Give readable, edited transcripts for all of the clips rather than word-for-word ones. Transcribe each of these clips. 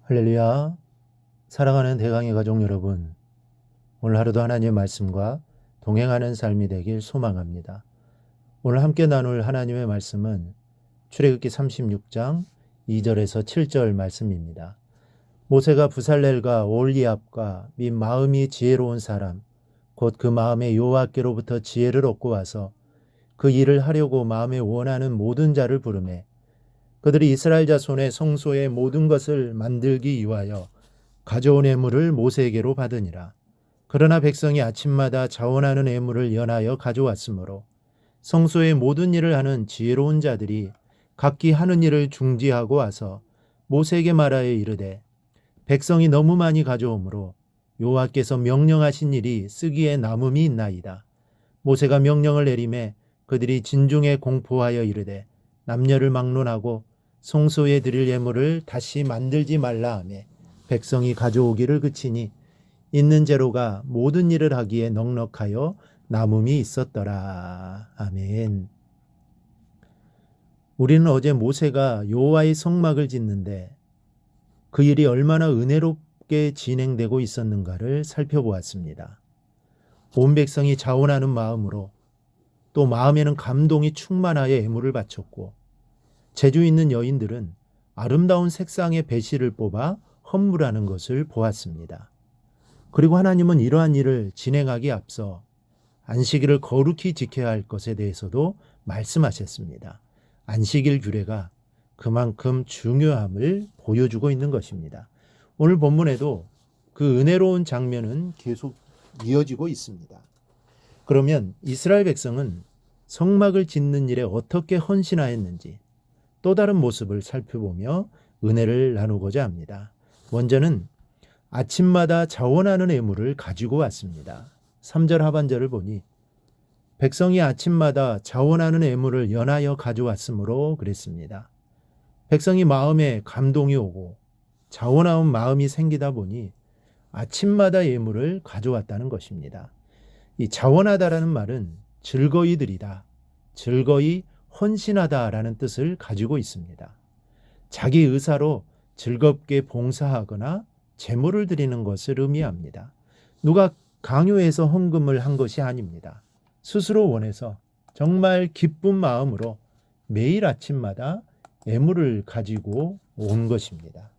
할렐루야. 사랑하는 대강의 가족 여러분, 오늘 하루도 하나님의 말씀과 동행하는 삶이 되길 소망합니다. 오늘 함께 나눌 하나님의 말씀은 출애굽기 36장 2절에서 7절 말씀입니다. 모세가 부살렐과 올리압과 및 마음이 지혜로운 사람 곧 그 마음에 여호와께로부터 지혜를 얻고 와서 그 일을 하려고 마음에 원하는 모든 자를 부르매 그들이 이스라엘 자손의 성소의 모든 것을 만들기 위하여 가져온 예물을 모세에게로 받으니라. 그러나 백성이 아침마다 자원하는 예물을 연하여 가져왔으므로 성소의 모든 일을 하는 지혜로운 자들이 각기 하는 일을 중지하고 와서 모세에게 말하여 이르되 백성이 너무 많이 가져오므로 여호와께서 명령하신 일이 쓰기에 남음이 있나이다. 모세가 명령을 내리매 그들이 진중에 공포하여 이르되 남녀를 막론하고 성소에 드릴 예물을 다시 만들지 말라 하며 백성이 가져오기를 그치니 있는 재료가 모든 일을 하기에 넉넉하여 남음이 있었더라. 아멘. 우리는 어제 모세가 여호와의 성막을 짓는데 그 일이 얼마나 은혜롭게 진행되고 있었는가를 살펴보았습니다. 온 백성이 자원하는 마음으로 또 마음에는 감동이 충만하여 예물을 바쳤고 재주 있는 여인들은 아름다운 색상의 배실을 뽑아 헌물하는 것을 보았습니다. 그리고 하나님은 이러한 일을 진행하기에 앞서 안식일을 거룩히 지켜야 할 것에 대해서도 말씀하셨습니다. 안식일 규례가 그만큼 중요함을 보여주고 있는 것입니다. 오늘 본문에도 그 은혜로운 장면은 계속 이어지고 있습니다. 그러면 이스라엘 백성은 성막을 짓는 일에 어떻게 헌신하였는지 또 다른 모습을 살펴보며 은혜를 나누고자 합니다. 먼저는 아침마다 자원하는 예물을 가지고 왔습니다. 3절 하반절을 보니 백성이 아침마다 자원하는 예물을 연하여 가져왔으므로 그랬습니다. 백성이 마음에 감동이 오고 자원하는 마음이 생기다 보니 아침마다 예물을 가져왔다는 것입니다. 이 자원하다라는 말은 즐거이 드리다, 즐거이 헌신하다라는 뜻을 가지고 있습니다. 자기 의사로 즐겁게 봉사하거나 제물을 드리는 것을 의미합니다. 누가 강요해서 헌금을 한 것이 아닙니다. 스스로 원해서 정말 기쁜 마음으로 매일 아침마다 예물을 가지고 온 것입니다.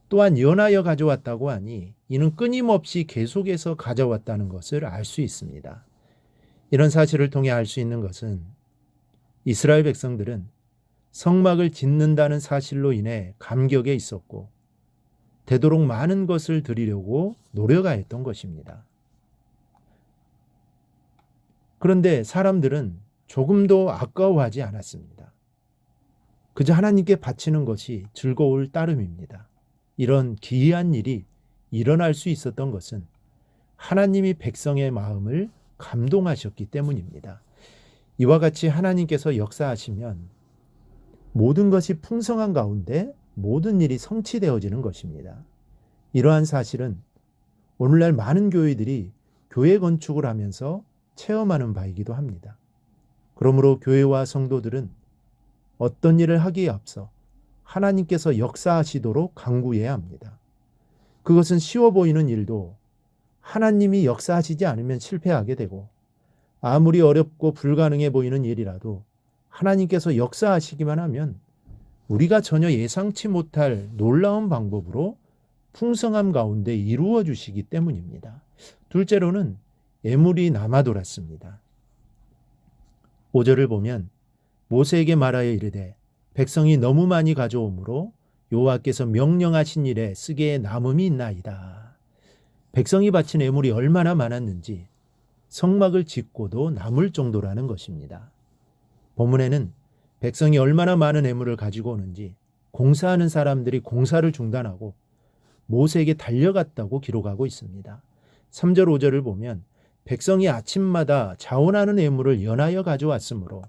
또한 연하여 가져왔다고 하니 이는 끊임없이 계속해서 가져왔다는 것을 알 수 있습니다. 이런 사실을 통해 알 수 있는 것은 이스라엘 백성들은 성막을 짓는다는 사실로 인해 감격에 있었고 되도록 많은 것을 드리려고 노력하였던 것입니다. 그런데 사람들은 조금도 아까워하지 않았습니다. 그저 하나님께 바치는 것이 즐거울 따름입니다. 이런 기이한 일이 일어날 수 있었던 것은 하나님이 백성의 마음을 감동하셨기 때문입니다. 이와 같이 하나님께서 역사하시면 모든 것이 풍성한 가운데 모든 일이 성취되어지는 것입니다. 이러한 사실은 오늘날 많은 교회들이 교회 건축을 하면서 체험하는 바이기도 합니다. 그러므로 교회와 성도들은 어떤 일을 하기에 앞서 하나님께서 역사하시도록 간구해야 합니다. 그것은 쉬워 보이는 일도 하나님이 역사하시지 않으면 실패하게 되고 아무리 어렵고 불가능해 보이는 일이라도 하나님께서 역사하시기만 하면 우리가 전혀 예상치 못할 놀라운 방법으로 풍성함 가운데 이루어 주시기 때문입니다. 둘째로는 예물이 남아 돌았습니다. 5절을 보면 모세에게 말하여 이르되 백성이 너무 많이 가져오므로 여호와께서 명령하신 일에 쓰기에 남음이 있나이다. 백성이 바친 예물이 얼마나 많았는지 성막을 짓고도 남을 정도라는 것입니다. 본문에는 백성이 얼마나 많은 예물을 가지고 오는지 공사하는 사람들이 공사를 중단하고 모세에게 달려갔다고 기록하고 있습니다. 3절 5절을 보면 백성이 아침마다 자원하는 예물을 연하여 가져왔으므로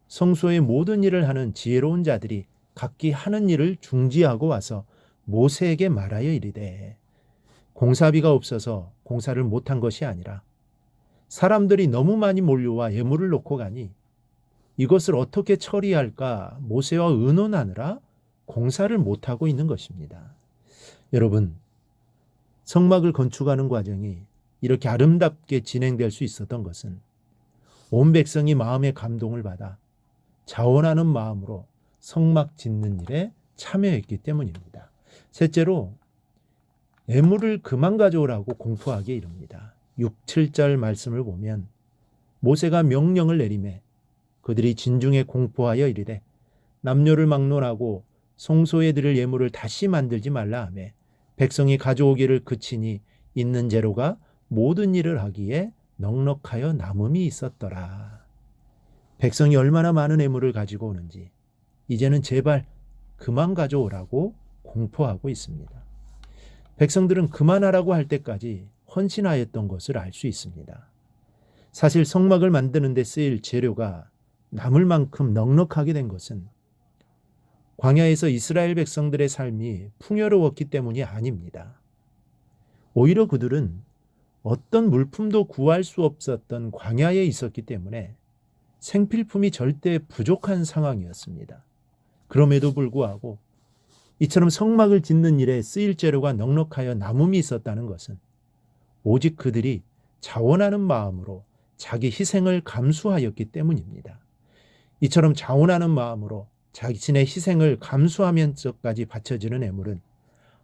성소의 모든 일을 하는 지혜로운 자들이 각기 하는 일을 중지하고 와서 모세에게 말하여 이르되 공사비가 없어서 공사를 못한 것이 아니라 사람들이 너무 많이 몰려와 예물을 놓고 가니 이것을 어떻게 처리할까 모세와 의논하느라 공사를 못하고 있는 것입니다. 여러분, 성막을 건축하는 과정이 이렇게 아름답게 진행될 수 있었던 것은 온 백성이 마음의 감동을 받아 자원하는 마음으로 성막 짓는 일에 참여했기 때문입니다. 셋째로 애물을 그만 가져오라고 공포하게 이릅니다. 6, 7절 말씀을 보면 모세가 명령을 내리매 그들이 진중에 공포하여 이르되 남녀를 막론하고 성소에 드릴 예물을 다시 만들지 말라 하매 백성이 가져오기를 그치니 있는 재료가 모든 일을 하기에 넉넉하여 남음이 있었더라. 백성이 얼마나 많은 예물을 가지고 오는지 이제는 제발 그만 가져오라고 공포하고 있습니다. 백성들은 그만하라고 할 때까지 헌신하였던 것을 알 수 있습니다. 사실 성막을 만드는 데 쓰일 재료가 남을 만큼 넉넉하게 된 것은 광야에서 이스라엘 백성들의 삶이 풍요로웠기 때문이 아닙니다. 오히려 그들은 어떤 물품도 구할 수 없었던 광야에 있었기 때문에 생필품이 절대 부족한 상황이었습니다. 그럼에도 불구하고 이처럼 성막을 짓는 일에 쓰일 재료가 넉넉하여 남음이 있었다는 것은 오직 그들이 자원하는 마음으로 자기 희생을 감수하였기 때문입니다. 이처럼 자원하는 마음으로 자신의 희생을 감수하면서까지 바쳐지는 예물은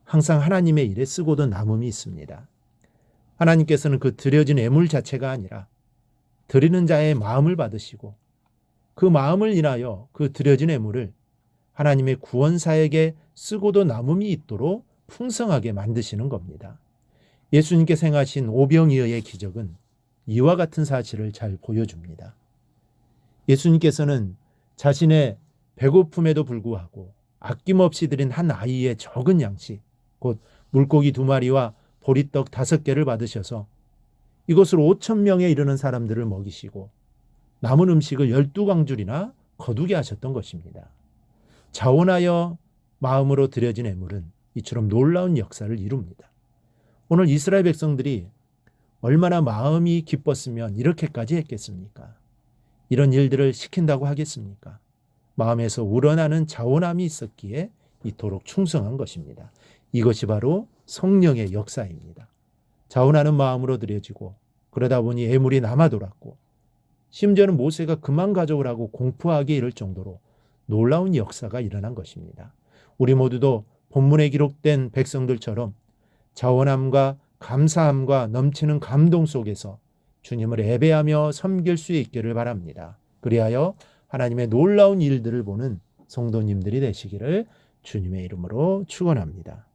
항상 하나님의 일에 쓰고도 남음이 있습니다. 하나님께서는 그 드려진 예물 자체가 아니라 드리는 자의 마음을 받으시고 그 마음을 인하여 그 드려진 예물을 하나님의 구원사에게 쓰고도 남음이 있도록 풍성하게 만드시는 겁니다. 예수님께서 행하신 오병이어의 기적은 이와 같은 사실을 잘 보여줍니다. 예수님께서는 자신의 배고픔에도 불구하고 아낌없이 드린 한 아이의 적은 양식, 곧 물고기 2마리와 보리떡 5개를 받으셔서 이것으로 5,000명에 이르는 사람들을 먹이시고 남은 음식을 12광줄이나 거두게 하셨던 것입니다. 자원하여 마음으로 드려진 예물은 이처럼 놀라운 역사를 이룹니다. 오늘 이스라엘 백성들이 얼마나 마음이 기뻤으면 이렇게까지 했겠습니까? 이런 일들을 시킨다고 하겠습니까? 마음에서 우러나는 자원함이 있었기에 이토록 충성한 것입니다. 이것이 바로 성령의 역사입니다. 자원하는 마음으로 드려지고 그러다 보니 예물이 남아 돌았고 심지어는 모세가 그만 가져오라고 공포하게 이를 정도로 놀라운 역사가 일어난 것입니다. 우리 모두도 본문에 기록된 백성들처럼 자원함과 감사함과 넘치는 감동 속에서 주님을 예배하며 섬길 수 있기를 바랍니다. 그리하여 하나님의 놀라운 일들을 보는 성도님들이 되시기를 주님의 이름으로 축원합니다.